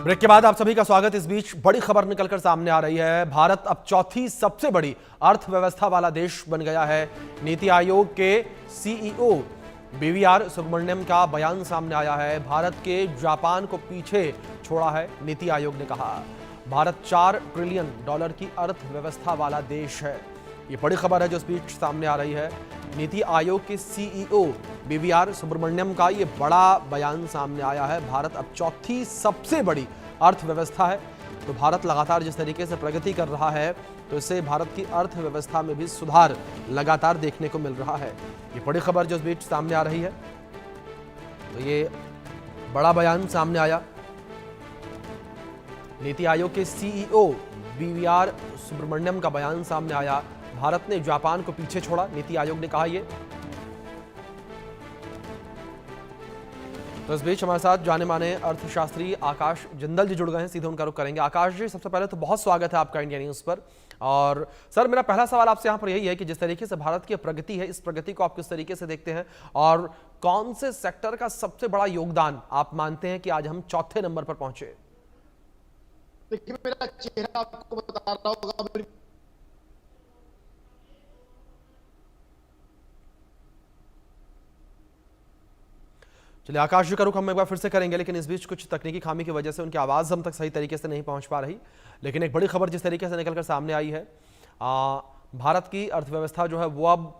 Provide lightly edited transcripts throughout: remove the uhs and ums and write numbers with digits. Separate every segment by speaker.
Speaker 1: Break के बाद आप सभी का स्वागत। इस बीच बड़ी खबर निकलकर सामने आ रही है। भारत अब चौथी सबसे बड़ी अर्थव्यवस्था वाला देश बन गया है। नीति आयोग के सीईओ बीवीआर सुब्रमण्यम का बयान सामने आया है। भारत के जापान को पीछे छोड़ा है। नीति आयोग ने कहा भारत $4 ट्रिलियन की अर्थव्यवस्था वाला देश है। ये बड़ी खबर है जो इस बीच सामने आ रही है। नीति आयोग के सीईओ बीवीआर सुब्रमण्यम का ये बड़ा बयान सामने आया है। भारत अब चौथी सबसे बड़ी अर्थव्यवस्था है। तो भारत लगातार जिस तरीके से प्रगति कर रहा है तो इससे भारत की अर्थव्यवस्था में भी सुधार लगातार देखने को मिल रहा है। ये बड़ी खबर जो इस बीच सामने आ रही है। तो ये बड़ा बयान सामने आया। नीति आयोग के सीईओ बीवीआर सुब्रमण्यम का बयान सामने आया। भारत ने जापान को पीछे छोड़ा, नीति आयोग ने कहा ये। तो इस बीच हमारे साथ जाने माने अर्थशास्त्री आकाश जिंदल जी जुड़ गए हैं, सीधे उनका रुख करेंगे। आकाश जी, सबसे पहले तो बहुत स्वागत है आपका इंडिया न्यूज पर। और सर, मेरा पहला सवाल आपसे यहाँ पर यही है कि जिस तरीके से भारत की प्रगति है, इस प्रगति को आप किस तरीके से देखते हैं और कौन से सेक्टर का सबसे बड़ा योगदान आप मानते हैं कि आज हम चौथे नंबर पर पहुंचे?
Speaker 2: देखिए, मेरा चेहरा आपको बता रहा होगा।
Speaker 1: चलिए, आकाश जी का रुख हम एक बार फिर से करेंगे, लेकिन इस बीच कुछ तकनीकी खामी की वजह से उनकी आवाज़ हम तक सही तरीके से नहीं पहुंच पा रही। लेकिन एक बड़ी खबर जिस तरीके से निकलकर सामने आई है, भारत की अर्थव्यवस्था जो है वो अब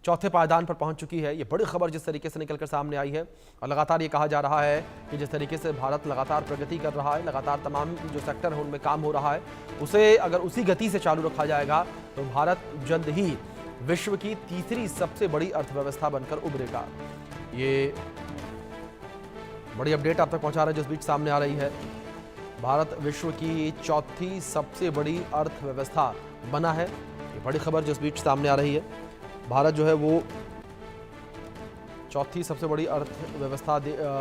Speaker 1: चौथे पायदान पर पहुंच चुकी है। ये बड़ी खबर जिस तरीके से निकलकर सामने आई है और लगातार ये कहा जा रहा है कि जिस तरीके से भारत लगातार प्रगति कर रहा है, लगातार तमाम जो सेक्टर है उनमें काम हो रहा है, उसे अगर उसी गति से चालू रखा जाएगा तो भारत जल्द ही विश्व की तीसरी सबसे बड़ी अर्थव्यवस्था बनकर उभरेगा। ये बड़ी अपडेट आप तक पहुंचा रहे हैं जिस बीच सामने आ रही है। भारत विश्व की चौथी सबसे बड़ी अर्थव्यवस्था बना है। ये बड़ी खबर जिस बीच सामने आ रही है। भारत जो है वो चौथी सबसे बड़ी अर्थव्यवस्था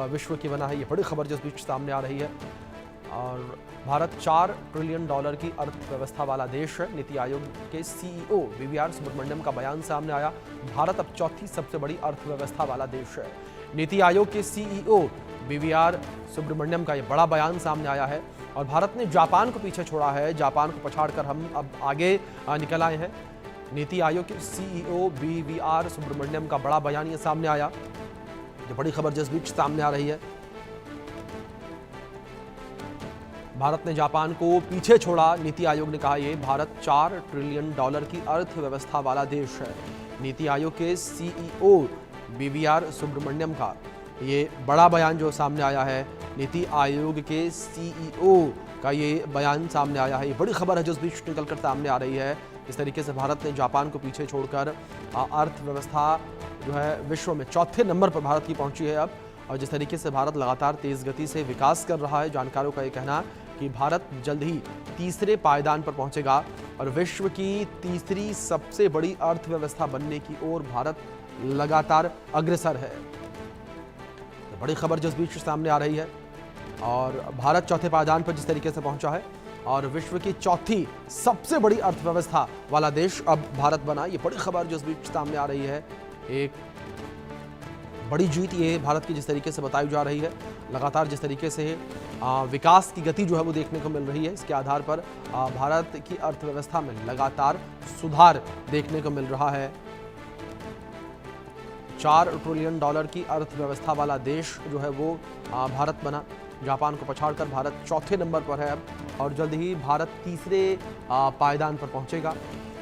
Speaker 1: विश्व की बना है। ये बड़ी खबर जिस बीच सामने आ रही है। और भारत $4 ट्रिलियन की अर्थव्यवस्था वाला देश है। नीति आयोग के सीईओ बीवीआर सुब्रमण्यम का बयान सामने आया। भारत अब चौथी सबसे बड़ी अर्थव्यवस्था वाला देश है। नीति आयोग के सीईओ बीवीआर सुब्रमण्यम का ये बड़ा बयान सामने आया है। और भारत ने जापान को पीछे छोड़ा है। जापान को पछाड़कर हम अब आगे निकल आए हैं। नीति आयोग के सीईओ बीवीआर सुब्रमण्यम का बड़ा बयान ये सामने आया। ये बड़ी खबर जिस बीच सामने आ रही है। भारत ने जापान को पीछे छोड़ा, नीति आयोग ने कहा ये। भारत $4 ट्रिलियन की अर्थव्यवस्था वाला देश है। नीति आयोग के सीईओ बीवीआर सुब्रमण्यम का ये बड़ा बयान जो सामने आया है। नीति आयोग के सीईओ का ये बयान सामने आया है। ये बड़ी खबर है जो इस बीच निकलकर सामने आ रही है। इस तरीके से भारत ने जापान को पीछे छोड़कर अर्थव्यवस्था जो है विश्व में चौथे नंबर पर भारत की पहुंची है अब। और जिस तरीके से भारत लगातार तेज गति से विकास कर रहा है, जानकारों का ये कहना कि भारत जल्द ही तीसरे पायदान पर पहुंचेगा और विश्व की तीसरी सबसे बड़ी अर्थव्यवस्था बनने की ओर भारत लगातार अग्रसर है। तो बड़ी खबर जिस बीच सामने आ रही है। और भारत चौथे पायदान पर जिस तरीके से पहुंचा है और विश्व की चौथी सबसे बड़ी अर्थव्यवस्था वाला देश अब भारत बना। ये बड़ी खबर जो इस बीच सामने आ रही है। एक बड़ी जीत ये भारत की जिस तरीके से बताई जा रही है। लगातार जिस तरीके से विकास की गति जो है वो देखने को मिल रही है, इसके आधार पर भारत की अर्थव्यवस्था में लगातार सुधार देखने को मिल रहा है। $4 ट्रिलियन की अर्थव्यवस्था वाला देश जो है वो भारत बना। जापान को पछाड़कर भारत चौथे नंबर पर है अब। और जल्द ही भारत तीसरे पायदान पर पहुंचेगा।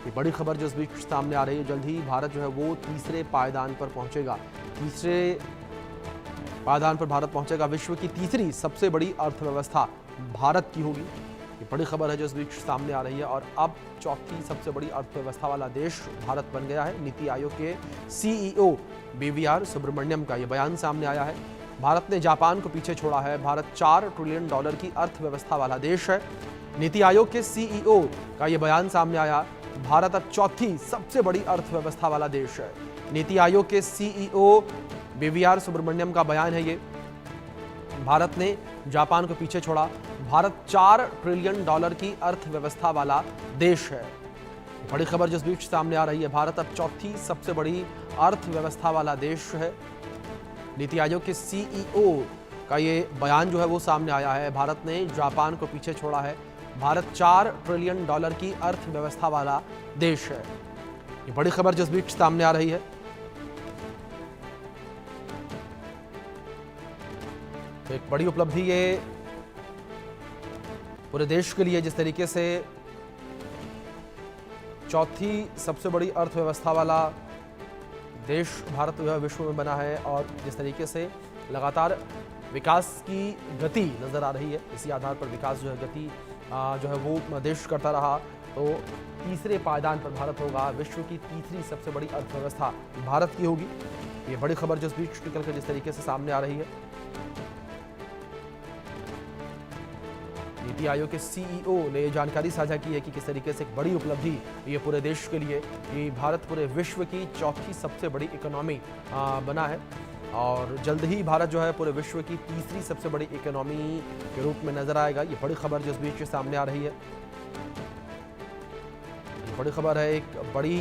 Speaker 1: ये बड़ी खबर जो इस बीच सामने आ रही है। जल्द ही भारत जो है वो तीसरे पायदान पर पहुंचेगा। तीसरे पायदान पर भारत पहुंचेगा। विश्व की तीसरी सबसे बड़ी अर्थव्यवस्था भारत की होगी। ये बड़ी खबर है जो इस बीच सामने आ रही है। और अब चौथी सबसे बड़ी अर्थव्यवस्था वाला देश भारत बन गया है। नीति आयोग के सीईओ बीवीआर सुब्रमण्यम का ये बयान सामने आया है। भारत ने जापान को पीछे छोड़ा है। भारत $4 ट्रिलियन की अर्थव्यवस्था वाला देश है। नीति आयोग के सीईओ का ये बयान सामने आया। भारत अब चौथी सबसे बड़ी अर्थव्यवस्था वाला देश है। नीति आयोग के सीईओ बीवीआर सुब्रमण्यम का बयान है ये। भारत ने जापान को पीछे छोड़ा। भारत $4 ट्रिलियन की अर्थव्यवस्था वाला देश है। बड़ी खबर जिस बीच सामने आ रही है। भारत अब चौथी सबसे बड़ी अर्थव्यवस्था वाला देश है। नीति आयोग के सीईओ का ये बयान जो है वो सामने आया है। भारत ने जापान को पीछे छोड़ा है। भारत 4 ट्रिलियन डॉलर की अर्थव्यवस्था वाला देश है। ये बड़ी खबर जिस बीच सामने आ रही है। तो एक बड़ी उपलब्धि ये पूरे देश के लिए, जिस तरीके से चौथी सबसे बड़ी अर्थव्यवस्था वाला देश भारत जो है विश्व में बना है, और जिस तरीके से लगातार विकास की गति नजर आ रही है, इसी आधार पर विकास जो है गति जो है वो देश करता रहा, तो तीसरे पायदान पर भारत होगा। विश्व की तीसरी सबसे बड़ी अर्थव्यवस्था भारत की होगी। ये बड़ी खबर जिस बीच निकल कर जिस तरीके से सामने आ रही है। नीति आयोग के सीईओ ने ये जानकारी साझा की है कि किस तरीके से एक बड़ी उपलब्धि ये पूरे देश के लिए कि भारत पूरे विश्व की चौथी सबसे बड़ी इकोनॉमी बना है, और जल्द ही भारत जो है पूरे विश्व की तीसरी सबसे बड़ी इकोनॉमी के रूप में नजर आएगा। ये बड़ी खबर जिस बीच सामने आ रही है। ये बड़ी खबर है, एक बड़ी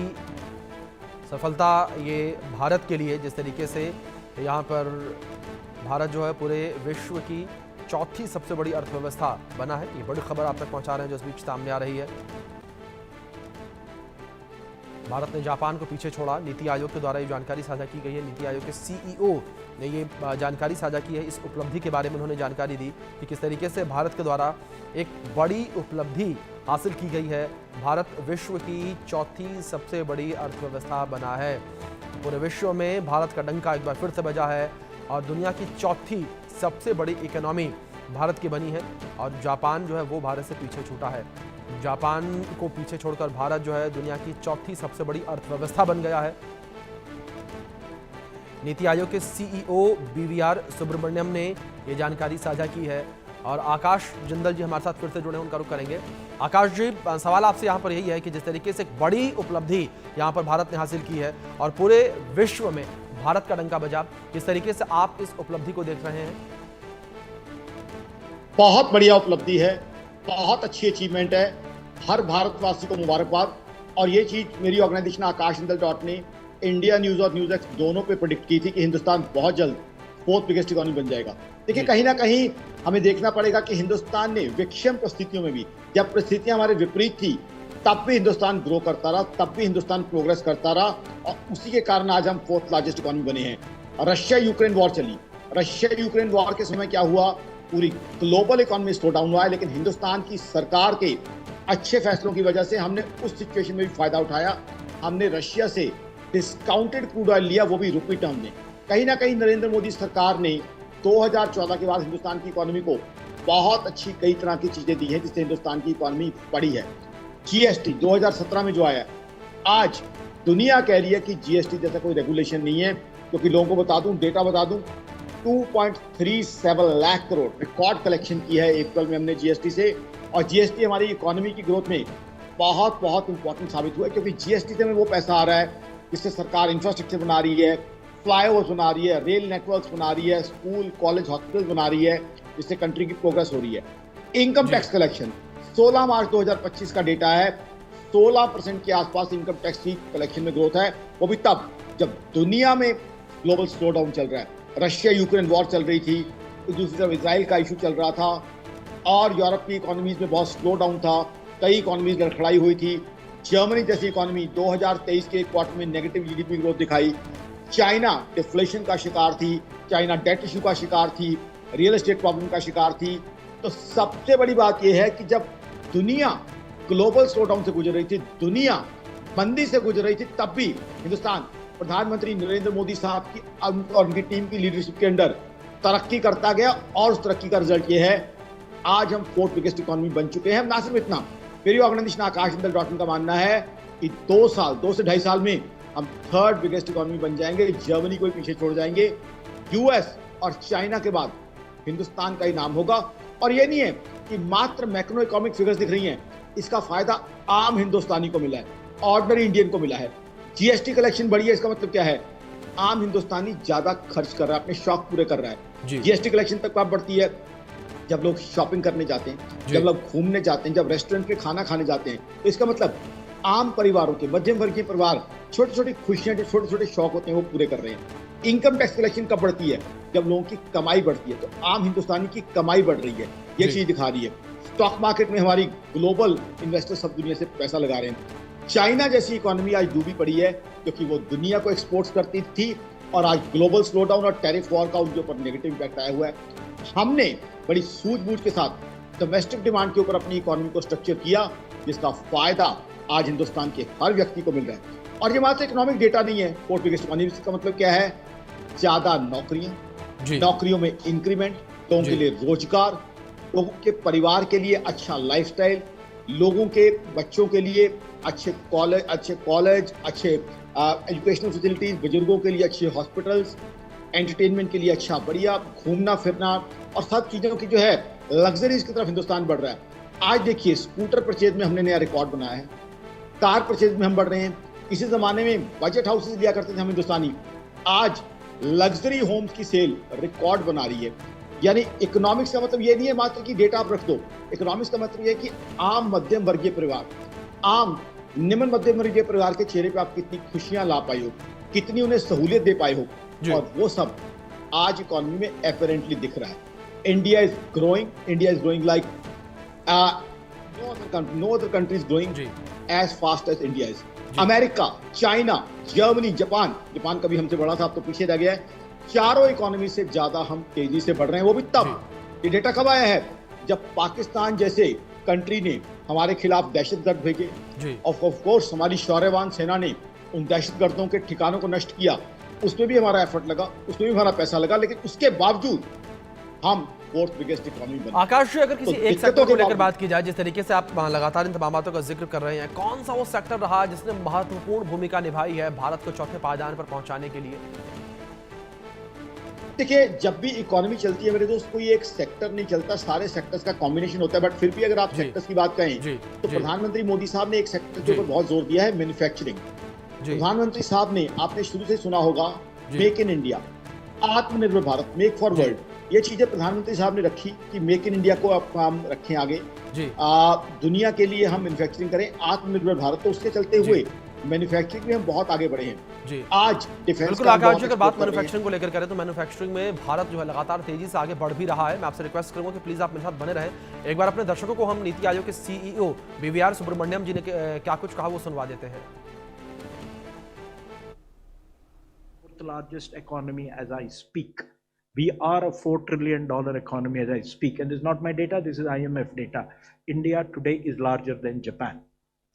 Speaker 1: सफलता ये भारत के लिए, जिस तरीके से यहाँ पर भारत जो है पूरे विश्व की चौथी सबसे बड़ी अर्थव्यवस्था बना है। ये बड़ी खबर आप तक पहुंचा रहे हैं जो इस बीच सामने आ रही है। भारत ने जापान को पीछे छोड़ा। नीति आयोग के द्वारा ये जानकारी साझा की गई है। नीति आयोग के सीईओ ने ये जानकारी साझा की है। इस उपलब्धि के बारे में उन्होंने जानकारी दी कि किस तरीके से भारत के द्वारा एक बड़ी उपलब्धि हासिल की गई है। भारत विश्व की चौथी सबसे बड़ी अर्थव्यवस्था बना है। पूरे विश्व में भारत का डंका एक बार फिर से बजा है, और दुनिया की चौथी सबसे बड़ी इकोनॉमी भारत की बनी है, और जापान जो है वो भारत से पीछे छूटा है। जापान को पीछे छोड़कर भारत जो है दुनिया की चौथी सबसे बड़ी अर्थव्यवस्था बन गया है। नीति आयोग के सीईओ बीवीआर सुब्रमण्यम ने ये जानकारी साझा की है, और आकाश जिंदल जी हमारे साथ फिर से जुड़े हैं, उनका रुख करेंगे। आकाश जी, सवाल आपसे यहाँ पर यही है कि जिस तरीके से एक बड़ी उपलब्धि यहाँ पर भारत ने हासिल की है और पूरे विश्व में भारत का डंका बजा, किस तरीके से आप इस उपलब्धि को देख रहे हैं?
Speaker 2: बहुत बढ़िया उपलब्धि है, बहुत अच्छी अचीवमेंट है। हर भारतवासी को मुबारकबाद। और ये चीज मेरी ऑर्गेनाइजेशन आकाश जिंदल डॉट ने इंडिया न्यूज और न्यूज एक्स दोनों पे प्रेडिक्ट की थी कि हिंदुस्तान बहुत जल्द 4th बिगेस्ट इकोनॉमी बन जाएगा। देखिए, कहीं ना कहीं हमें देखना पड़ेगा कि हिंदुस्तान ने विषम परिस्थितियों में भी, जब परिस्थितियां हमारे विपरीत थी, तब भी हिंदुस्तान ग्रो करता रहा, तब भी हिंदुस्तान प्रोग्रेस करता रहा, और उसी के कारण आज हम 4th लार्जेस्ट इकोनॉमी बने हैं। रशिया यूक्रेन वॉर चली। रशिया यूक्रेन वॉर के समय क्या हुआ, पूरी ग्लोबल इकोनॉमी स्लो डाउन हुआ है, लेकिन हिंदुस्तान की सरकार के अच्छे फैसलों की वजह से हमने उस सिचुएशन में भी फायदा उठाया। हमने रशिया से डिस्काउंटेड क्रूड ऑयल लिया, वो भी रुपी टर्म में। कहीं ना कहीं नरेंद्र मोदी सरकार ने 2014 के बाद हिंदुस्तान की इकोनॉमी को बहुत अच्छी कई तरह की चीजें दी हैं, जिससे हिंदुस्तान की इकोनॉमी बढ़ी है। जीएसटी 2017 में जो आया, आज दुनिया कह रही है कि जीएसटी जैसा कोई रेगुलेशन नहीं है, क्योंकि लोगों को बता दूं, डेटा बता दूं, 2.37 लाख करोड़ रिकॉर्ड कलेक्शन की है अप्रैल में हमने जीएसटी से। और जीएसटी हमारी इकोनॉमी की ग्रोथ में बहुत बहुत इंपॉर्टेंट साबित हुआ है, क्योंकि जीएसटी से हमें वो पैसा आ रहा है जिससे सरकार इंफ्रास्ट्रक्चर बना रही है, फ्लाईओवर्स बना रही है, रेल नेटवर्क्स बना रही है, स्कूल कॉलेज हॉस्पिटल बना रही है, जिससे कंट्री की प्रोग्रेस हो रही है। इनकम टैक्स कलेक्शन 16 मार्च 2025 का डेटा है, 16% के आसपास इनकम टैक्स की कलेक्शन में ग्रोथ है, वो भी तब जब दुनिया में ग्लोबल स्लो डाउन चल रहा है। रशिया यूक्रेन वॉर चल रही थी, तो दूसरी तरफ इजराइल का इशू चल रहा था, और यूरोप की इकोनॉमीज में बहुत स्लो डाउन था, कई इकोनॉमीज लड़खड़ाई हुई थी। जर्मनी जैसी इकोनॉमी 2023 के क्वार्टर में नेगेटिव जीडीपी ग्रोथ दिखाई। चाइना डिफ्लेशन का शिकार थी, चाइना डेट इशू का शिकार थी, रियल एस्टेट प्रॉब्लम का शिकार थी। तो सबसे बड़ी बात यह है कि जब दुनिया ग्लोबल स्लो डाउन से गुजर रही थी, दुनिया मंदी से गुजर रही थी, तब भी हिंदुस्तान प्रधानमंत्री नरेंद्र मोदी साहब की और उनकी टीम की लीडरशिप के अंदर तरक्की करता गया, और उस तरक्की का रिजल्ट ये है आज हम 4th बिगेस्ट इकोनॉमी बन चुके हैं। ना सिर्फ इतना, मेरी organisation Aakash Jindal dot in का मानना है कि 2 से ढाई साल में हम 3rd बिगेस्ट इकोनॉमी बन जाएंगे, जर्मनी को भी पीछे छोड़ जाएंगे। यूएस और चाइना के बाद हिंदुस्तान का ही नाम होगा। और ये नहीं है कि मात्र मैक्रो इकोनॉमिक फिगर्स दिख रही हैं, इसका फायदा आम हिंदुस्तानी को मिला है, ऑर्डिनरी इंडियन को मिला है। जीएसटी कलेक्शन बढ़ी है, इसका मतलब क्या है, आम हिंदुस्तानी ज्यादा खर्च कर रहा है, अपने शौक पूरे कर रहा है। जीएसटी कलेक्शन तक कब बढ़ती है, जब लोग शॉपिंग करने जाते हैं, जब लोग घूमने जाते हैं, जब रेस्टोरेंट पे खाना खाने जाते हैं। तो इसका मतलब आम परिवारों के, मध्यम वर्गीय परिवार छोटी छोटी खुशियां, जो छोटे छोटे शौक होते हैं वो पूरे कर रहे हैं। इनकम टैक्स कलेक्शन कब बढ़ती है? जब लोगों की कमाई बढ़ती है। तो आम हिंदुस्तानी की कमाई बढ़ रही है, ये
Speaker 1: जी।
Speaker 2: चीज दिखा रही है। स्टॉक मार्केट में हमारी ग्लोबल इन्वेस्टर सब दुनिया से पैसा लगा रहे हैं। चाइना जैसी इकोनॉमी आज डूबी पड़ी है क्योंकि वो दुनिया को एक्सपोर्ट्स करती थी और आज ग्लोबल स्लोडाउन और टैरिफ वॉर का उनके ऊपर नेगेटिव इम्पैक्ट आया हुआ है। हमने बड़ी सूझबूझ के साथ डोमेस्टिक डिमांड के ऊपर अपनी इकोनॉमी को स्ट्रक्चर किया, जिसका फायदा आज हिंदुस्तान के हर व्यक्ति को मिल रहा है। और ये मात्र इकोनॉमिक डेटा नहीं है। फोर्थ बिगेस्ट इकोनॉमी का मतलब क्या है? ज्यादा नौकरियां,
Speaker 1: जी।
Speaker 2: नौकरियों में इंक्रीमेंट, लोगों के लिए रोजगार, लोगों के परिवार के लिए अच्छा लाइफस्टाइल, लोगों के बच्चों के लिए अच्छे कॉलेज, अच्छे एजुकेशनल फैसिलिटीज, बुजुर्गों के लिए अच्छे हॉस्पिटल्स, एंटरटेनमेंट के लिए अच्छा बढ़िया घूमना फिरना और सब चीजों की जो है लग्जरीज की तरफ हिंदुस्तान बढ़ रहा है। आज देखिए स्कूटर परचेज में हमने नया रिकॉर्ड बनाया है, कार परचेज में हम बढ़ रहे हैं। इसी जमाने में बजट हाउसेज लिया करते थे हम हिंदुस्तानी, आज लग्जरी होम्स की सेल रिकॉर्ड बना रही है। यानी इकोनॉमिक्स का मतलब ये नहीं है मात्र कि डेटा आप रख दो। इकोनॉमिक्स का मतलब ये है कि आम मध्यम वर्गीय परिवार, आम निम्न मध्यम वर्गीय परिवार के चेहरे पे आप कितनी खुशियां ला पाए हो, कितनी उन्हें सहूलियत दे पाए हो, और वो सब आज इकोनॉमी में एपरेंटली दिख रहा है। India is growing like no other country is growing as fast as India is. America, China, Germany, Japan कभी हमसे बड़ा था, अब तो पीछे रह गया है। चारों इकोनॉमी से ज्यादा हम तेजी से बढ़ रहे हैं। वो भी तब, ये डेटा कब आया है? जब पाकिस्तान जैसे कंट्री ने हमारे खिलाफ दहशतगर्द भेजे। ऑफ कोर्स हमारी शौर्यवान सेना ने उन दहशतगर्दों के ठिकानों को नष्ट किया, उसमें भी हमारा एफर्ट लगा, उसमें भी हमारा पैसा लगा, लेकिन उसके बावजूद हम फोर्थ बिगेस्ट इकोनॉमी बने।
Speaker 1: आकाश जी, अगर किसी एक सेक्टर को लेकर बात की जाए, जिस तरीके से आप लगातार इन तमामातों का जिक्र कर रहे हैं, कौन सा वो सेक्टर रहा जिसने महत्वपूर्ण भूमिका निभाई है भारत को चौथे पायदान पर पहुंचाने के लिए?
Speaker 2: देखिए, जब भी इकोनॉमी चलती है मेरे दोस्त, कोई एक सेक्टर नहीं चलता, सारे सेक्टर्स का कॉम्बिनेशन होता है। बट फिर भी अगर आप सेक्टर्स की बात करें तो प्रधानमंत्री मोदी साहब ने एक सेक्टर के ऊपर बहुत जोर दिया है, मैन्युफैक्चरिंग। प्रधानमंत्री साहब ने, आपने शुरू से सुना होगा, मेक इन इंडिया, आत्मनिर्भर भारत, मेक फॉर वर्ल्ड, ये चीजें प्रधानमंत्री साहब ने रखी कि मेक इन इंडिया को हम रखें आगे, दुनिया के लिए हम मैन्युफैक्चरिंग करें, आत्मनिर्भर भारत। तो उसके चलते हुए मैन्युफैक्चरिंग में हम बहुत आगे बढ़े हैं। आज डिफेंस
Speaker 1: बिल्कुल आकाश जी, अगर बात मैन्युफैक्चरिंग को लेकर करें तो मैन्युफैक्चरिंग में भारत जो है लगातार तेजी से आगे बढ़ भी रहा है। मैं आपसे रिक्वेस्ट करूंगा कि प्लीज आप मेरे साथ बने रहें। एक बार अपने दर्शकों को हम नीति आयोग के सीईओ बीवीआर सुब्रमण्यम जी ने क्या कुछ कहा वो सुनवा देते हैं।
Speaker 3: The largest economy as I speak. We are a $4 trillion economy as I speak. And this is not my data, this is IMF data. India today is larger than Japan.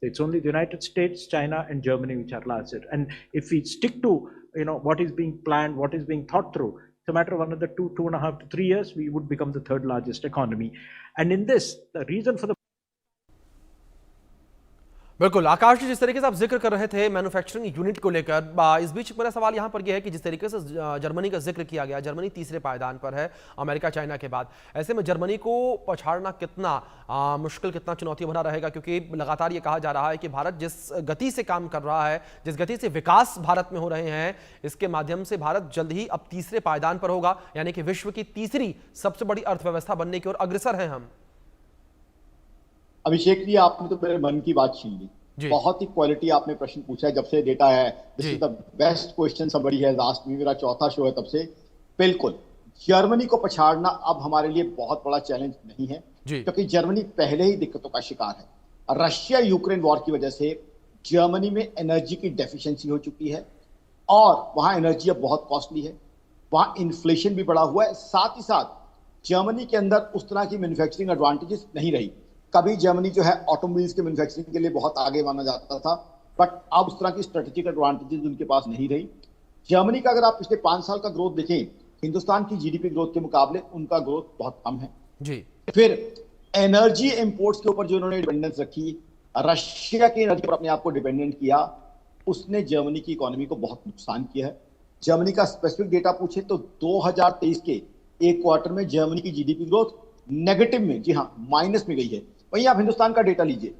Speaker 3: It's only the United States, China, and Germany which are larger. And if we stick to what is being planned, what is being thought through, it's a matter of another 2.5 to 3 years, we would become the third largest economy. And in this, the reason for the
Speaker 1: बिल्कुल आकाश जी, जिस तरीके से आप जिक्र कर रहे थे manufacturing unit को लेकर, इस बीच मेरा सवाल यहाँ पर यह है कि जिस तरीके से जर्मनी का जिक्र किया गया, जर्मनी तीसरे पायदान पर है अमेरिका चाइना के बाद, ऐसे में जर्मनी को पछाड़ना कितना मुश्किल, कितना चुनौती भरा रहेगा? क्योंकि लगातार ये कहा जा रहा है कि भारत जिस गति से काम कर रहा है, जिस गति से विकास भारत में हो रहे हैं, इसके माध्यम से भारत जल्द ही अब तीसरे पायदान पर होगा, यानी कि विश्व की तीसरी सबसे बड़ी अर्थव्यवस्था बनने की ओर अग्रसर है हम।
Speaker 2: अभिषेक जी, आपने तो मेरे मन की बात छीन ली। बहुत ही क्वालिटी आपने प्रश्न पूछा है। जब से डेटा है, this is the best question somebody has asked me, मेरा चौथा शो है तब से। बिल्कुल, जर्मनी को पछाड़ना अब हमारे लिए बहुत बड़ा चैलेंज नहीं है, क्योंकि जर्मनी पहले ही दिक्कतों का शिकार है। रशिया यूक्रेन वॉर की वजह से जर्मनी में एनर्जी की डेफिशिएंसी हो चुकी है और वहां एनर्जी अब बहुत कॉस्टली है, वहां इन्फ्लेशन भी बढ़ा हुआ है। साथ ही साथ जर्मनी के अंदर उस तरह की मैन्युफैक्चरिंग एडवांटेजेस नहीं रही। कभी जर्मनी जो है ऑटोमोबाइल्स के मैन्युफैक्चरिंग के लिए बहुत आगे माना जाता था, बट अब उस तरह की स्ट्रेटेजिक एडवांटेजेस उनके पास नहीं रही। जर्मनी का अगर आप पिछले 5 साल का ग्रोथ देखें, हिंदुस्तान की जीडीपी ग्रोथ के मुकाबले उनका ग्रोथ बहुत कम है जी। फिर एनर्जी इंपोर्ट्स के ऊपर जो उन्होंने डिपेंडेंस रखी, रशिया की एनर्जी पर अपने आप को डिपेंडेंट किया, उसने जर्मनी की इकोनॉमी को बहुत नुकसान किया है। जर्मनी का स्पेसिफिक डेटा पूछे तो 2023 के एक क्वार्टर में जर्मनी की जीडीपी ग्रोथ नेगेटिव में, जी हाँ, माइनस में गई है। वहीं आप हिंदुस्तान का डेटा लीजिए,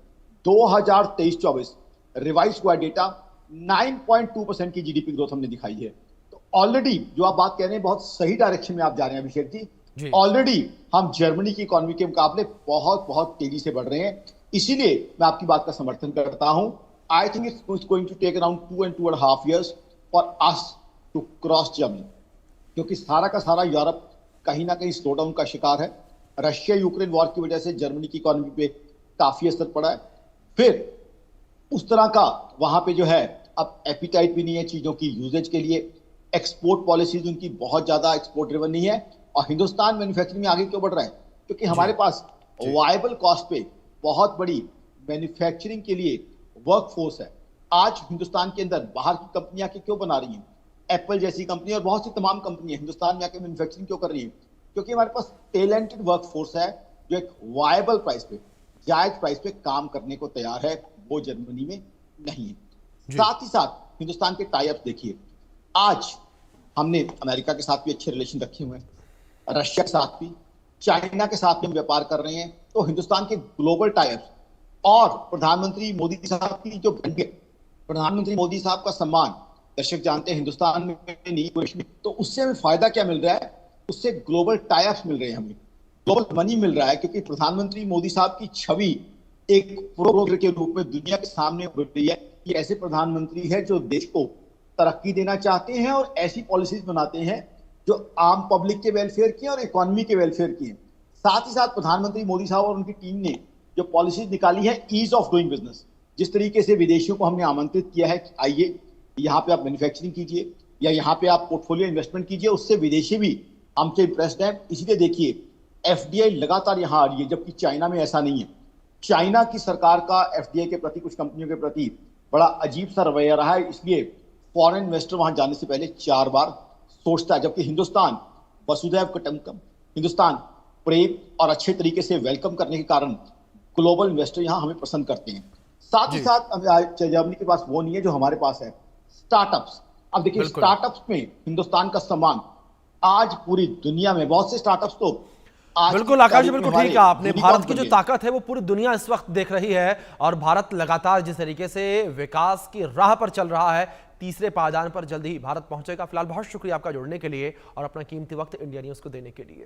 Speaker 2: 2023-24 रिवाइज हुआ डेटा 9.2% की जीडीपी ग्रोथ हमने दिखाई है। तो ऑलरेडी जो आप बात कह रहे हैं बहुत सही डायरेक्शन में आप जा रहे हैं अभिषेक जी। ऑलरेडी हम जर्मनी की इकोनॉमी के मुकाबले बहुत बहुत तेजी से बढ़ रहे हैं। इसीलिए मैं आपकी बात का समर्थन करता हूं। I think it's going to take around 2 and 2.5 years for us to cross Germany, क्योंकि सारा का सारा यूरोप कहीं ना कहीं स्लो डाउन का शिकार है। रशिया यूक्रेन वॉर की वजह से जर्मनी की इकोनॉमी पे काफी असर पड़ा है। फिर उस तरह का वहां पे जो है अब एपिटाइट भी नहीं है चीजों की यूजेज के लिए। एक्सपोर्ट पॉलिसीज उनकी बहुत ज्यादा एक्सपोर्ट ड्रिवन नहीं है। और हिंदुस्तान मैन्युफैक्चरिंग में आगे क्यों बढ़ रहा है? क्योंकि हमारे पास वायबल कॉस्ट पे बहुत बड़ी मैन्युफैक्चरिंग के लिए वर्क फोर्स है। आज हिंदुस्तान के अंदर बाहर की कंपनियां क्यों बना रही हैं? एप्पल जैसी कंपनी और बहुत सी तमाम कंपनियां हिंदुस्तान में आके मैन्युफैक्चरिंग क्यों कर रही हैं? क्योंकि हमारे पास टैलेंटेड वर्क फोर्स है जो एक वायबल प्राइस पे, जायज प्राइस पे काम करने को तैयार है। वो जर्मनी में नहीं है। साथ ही साथ हिंदुस्तान के टाई अप देखिए, आज हमने अमेरिका के साथ भी अच्छे रिलेशन रखे हुए हैं, रशिया के साथ भी, चाइना के साथ भी हम व्यापार कर रहे हैं। तो हिंदुस्तान के ग्लोबल टाई अप और प्रधानमंत्री मोदी साहब की जो ब्रांडिंग है, प्रधानमंत्री मोदी साहब का सम्मान दर्शक जानते हैं हिंदुस्तान में नहीं देश में, तो उससे हमें फायदा क्या मिल रहा है? उससे ग्लोबल टाई अप्स मिल रहे हैं, हमें ग्लोबल मनी मिल रहा है। क्योंकि प्रधानमंत्री मोदी साहब की छवि एक प्रो के रूप में दुनिया के सामने उभर रही है कि ऐसे प्रधानमंत्री है जो देश को तरक्की देना चाहते हैं और ऐसी पॉलिसीज बनाते हैं जो आम पब्लिक के वेलफेयर की और इकोनॉमी के वेलफेयर की है। साथ ही साथ प्रधानमंत्री मोदी साहब और उनकी टीम ने जो पॉलिसीज निकाली है ईज ऑफ डूइंग बिजनेस, जिस तरीके से विदेशियों को हमने आमंत्रित किया है कि आइए यहाँ पे आप मैन्युफैक्चरिंग कीजिए या यहाँ पे आप पोर्टफोलियो इन्वेस्टमेंट कीजिए, उससे विदेशी भी हमसे इंप्रेस्ड हैं। इसीलिए देखिए एफडीआई लगातार यहाँ आ रही है, जबकि चाइना में ऐसा नहीं है। चाइना की सरकार का एफडीआई के प्रति, कुछ कंपनियों के प्रति बड़ा अजीब सा रवैया रहा है, इसलिए फॉरेन इन्वेस्टर वहां जाने से पहले 4 बार सोचता है। जबकि हिंदुस्तान वसुधैव कुटुंबकम, हिंदुस्तान प्रेम और अच्छे तरीके से वेलकम करने के कारण ग्लोबल इन्वेस्टर यहाँ हमें पसंद करते हैं। साथ ही साथ जर्मनी के पास वो नहीं है जो हमारे पास है, स्टार्टअप्स। अब देखिए स्टार्टअप्स में हिंदुस्तान का सम्मान आज पूरी दुनिया में, बहुत से स्टार्टअप्स तो
Speaker 1: बिल्कुल आकाश जी, बिल्कुल ठीक है आपने। भारत की जो ताकत है वो पूरी दुनिया इस वक्त देख रही है और भारत लगातार जिस तरीके से विकास की राह पर चल रहा है, तीसरे पायदान पर जल्दी ही भारत पहुंचेगा। फिलहाल बहुत शुक्रिया आपका जुड़ने के लिए और अपना कीमती वक्त इंडिया न्यूज को देने के लिए।